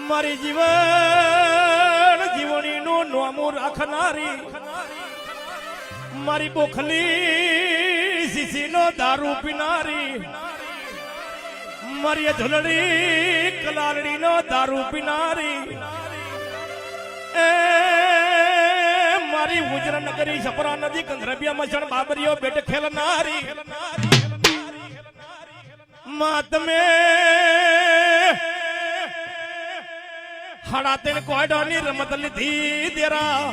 મારી જીવન જીવણીનું નોમું રાખનારી મારી બોખલી શીશીનો દારૂ પીનારી મારી ધૂલડી કલાલડીનો દારૂ પીનારી એ મારી ઉજર નગરી છપરા નદી કંધરબિયા મસણ બાબરીઓ બેટ ખેલનારી માં તમે હાડા તેણ કોયડાની રમત લીધી દેરા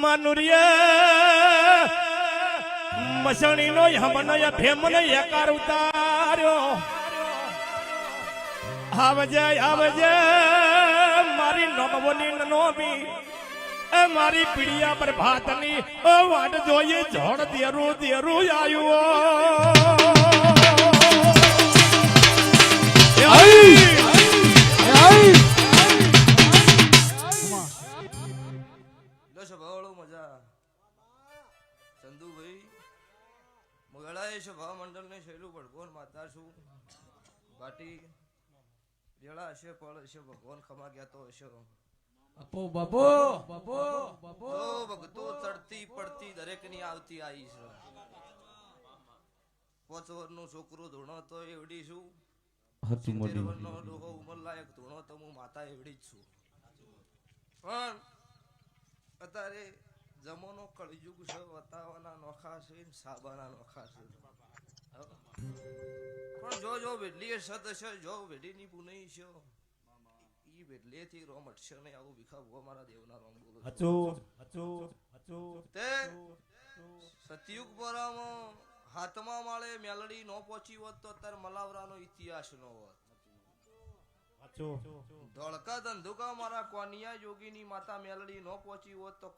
માનુરિયા મસણી નો હમનય ભેમન એકાર ઉતાર્યો આવજે આવજે મારી નોમવની નોમી એ મારી પીડિયા પર ભાતની ઓ વાટ જોઈએ જોડ દેરું દેરું આયું ચંદુભાઈ મોગળાએ સભા મંડળ ને શૈલું ભગવાન માતા છું બાટી રેડા હશે ફળ હશે ભગવાન ખમા ગયા તો હશે બાપો બાપો બાપો બાપો ભગતો ચડતી પડતી દરેક ની આવતી આવી છે 5 વર્ષનું છોકરું ધૂણો તો એવડી છું 70 વર્ષનો ડોહો ઉંમર લાયક ધૂણો તો હું માતા એવડી જ છું પણ અત્યારે જમોનો કળયુગ છે વતાવાના નોખા છે સાબાના નોખા છે પણ જો વેડલી સત છે જો વેડીની પુનઈ છે ઈ વેડલે થી રોમ અટશે ને આવું ભીખા ભો મારા દેવના રોમ બોલો હચો હચો હચો તે સતયુગ પરામાં હાથમાં માળે મેલડી નો પહોંચી હોત તો અત્યારે મલાવરાનો ઇતિહાસ નો હોત હચો ધોળકા ધંધુકા મારા કોનિયા યોગીની માતા મેલડી નો પહોંચી હોત તો